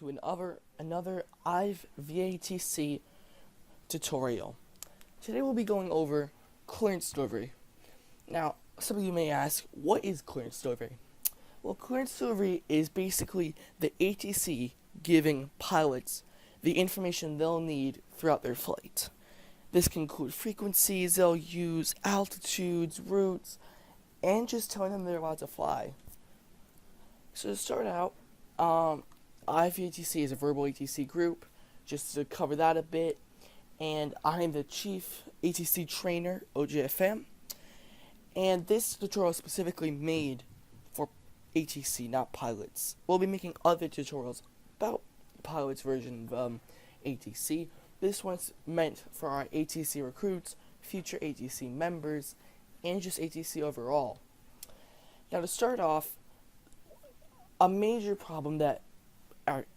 to another IFVATC tutorial. Today we'll be going over clearance delivery. Now, some of you may ask, what is clearance delivery? Well, clearance delivery is basically the ATC giving pilots the information they'll need throughout their flight. This can include frequencies they'll use, altitudes, routes, and just telling them they're allowed to fly. So to start out, IFVATC is a verbal ATC group, just to cover that a bit, and I'm the chief ATC trainer, OJFM, and this tutorial is specifically made for ATC, not pilots. We'll be making other tutorials about pilots version of ATC. This one's meant for our ATC recruits, future ATC members, and just ATC overall. Now to start off, a major problem that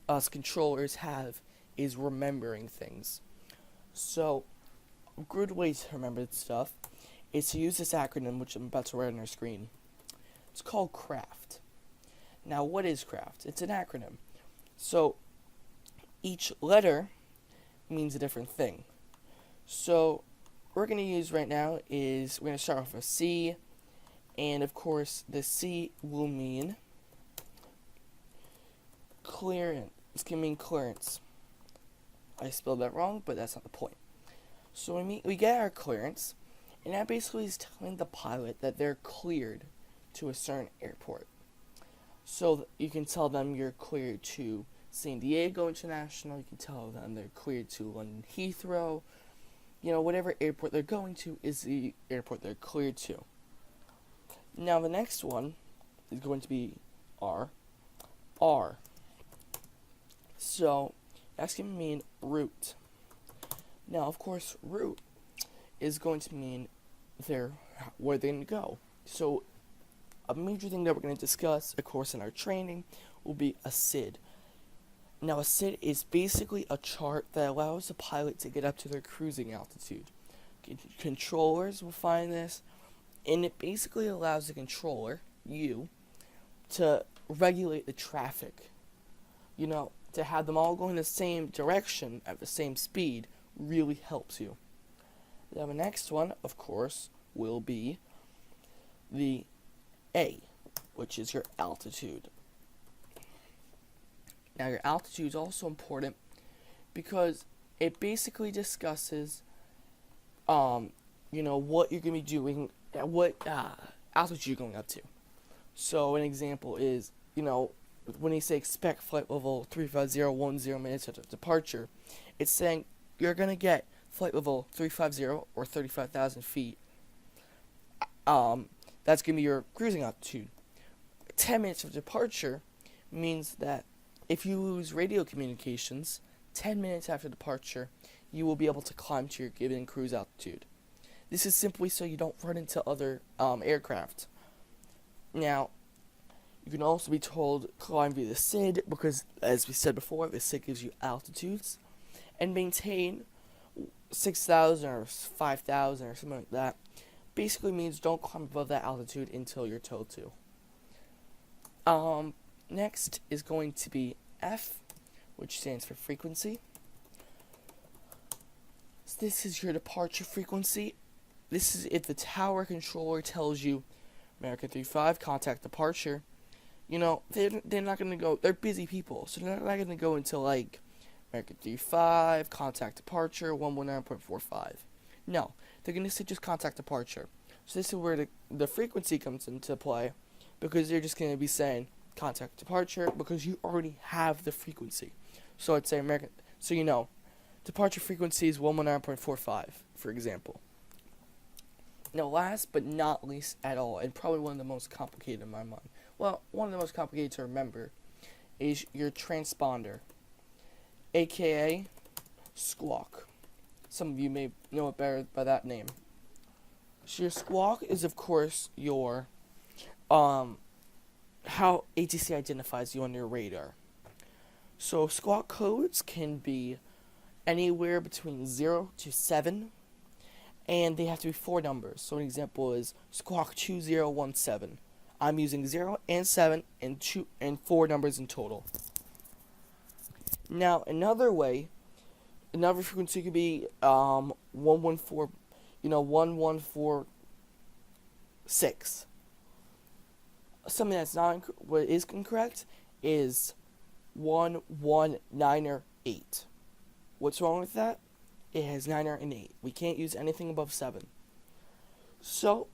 us controllers have is remembering things. So, a good way to remember this stuff is to use this acronym, which I'm about to write on our screen. It's called CRAFT. Now, what is CRAFT? It's an acronym. So, each letter means a different thing. So, what we're going to use right now is, we're going to start off with C, and of course, the C will mean clearance. It's going to mean clearance. I spelled that wrong, but that's not the point. So we get our clearance, and that basically is telling the pilot that they're cleared to a certain airport. So you can tell them you're cleared to San Diego International, you can tell them they're cleared to London Heathrow, whatever airport they're going to is the airport they're cleared to. Now the next one is going to be R. So that's going to mean route. Now, of course, route is going to mean where they're going to go. So a major thing that we're going to discuss, of course, in our training will be a SID. Now, a SID is basically a chart that allows the pilot to get up to their cruising altitude. Controllers will find this, and it basically allows the controller, you, to regulate the traffic. To have them all go in the same direction at the same speed really helps you. Now the next one, of course, will be the A, which is your altitude. Now your altitude is also important because it basically discusses, what you're going to be doing, at what altitude you're going up to. So an example is, when you say expect flight level 350 10 minutes after departure, it's saying you're going to get flight level 350 or 35,000 feet. That's going to be your cruising altitude. 10 minutes of departure means that if you lose radio communications, 10 minutes after departure, you will be able to climb to your given cruise altitude. This is simply so you don't run into other aircraft. Now, you can also be told climb via the SID because, as we said before, the SID gives you altitudes, and maintain 6,000 or 5,000 or something like that. Basically means don't climb above that altitude until you're told to. Next is going to be F, which stands for frequency. So this is your departure frequency. This is if the tower controller tells you American 35 contact departure. They're not going to go, they're busy people, so they're not going to go until, American 35, contact departure, 119.45. No, they're going to say just contact departure. So this is where the frequency comes into play, because they're just going to be saying contact departure, because you already have the frequency. So I'd say departure frequency is 119.45, for example. Now, last but not least at all, and probably one of the most complicated in my mind, well, one of the most complicated to remember, is your transponder, aka squawk. Some of you may know it better by that name. So your squawk is, of course, your how ATC identifies you on your radar. So squawk codes can be anywhere between 0 to 7, and they have to be 4 numbers. So an example is squawk 2017. I'm using 0 and 7 and 4 numbers in total. Now, another frequency could be 114, 1146. Something that's not what is incorrect is 11908. What's wrong with that? It has 9 and 8. We can't use anything above 7. So,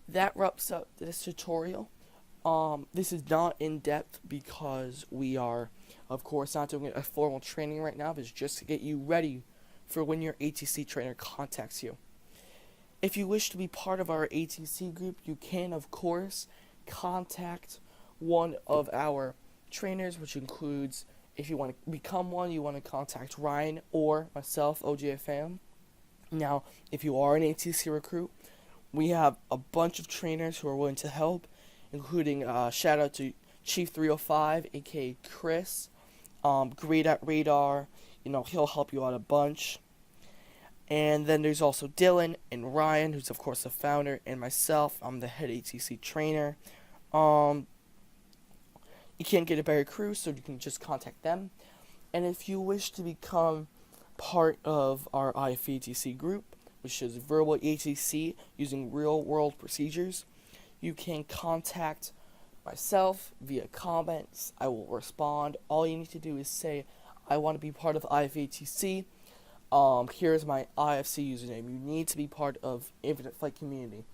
that wraps up this tutorial. This is not in depth because we are, of course, not doing a formal training right now, but it's just to get you ready for when your ATC trainer contacts you. If you wish to be part of our ATC group, you can, of course, contact one of our trainers, which includes, if you want to become one, you want to contact Ryan or myself, OJFM. Now, if you are an ATC recruit, we have a bunch of trainers who are willing to help, including shout out to Chief 305, aka Chris, great at radar. He'll help you out a bunch. And then there's also Dylan and Ryan, who's of course the founder, and myself. I'm the head ATC trainer. You can't get a better crew, so you can just contact them. And if you wish to become part of our IFVATC group, which is verbal ATC using real-world procedures, you can contact myself via comments. I will respond. All you need to do is say, I want to be part of IFVATC. Here's my IFC username. You need to be part of Infinite Flight community.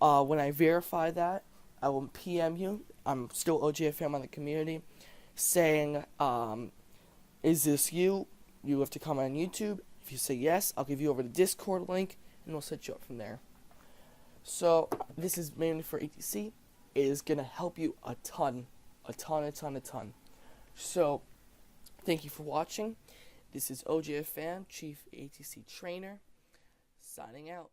When I verify that, I will PM you. I'm still OJFM on the community, saying, is this you? You have to comment on YouTube. If you say yes, I'll give you over the Discord link, and we'll set you up from there. So, this is mainly for ATC. It is going to help you a ton. So, thank you for watching. This is OJFM, Chief ATC Trainer, signing out.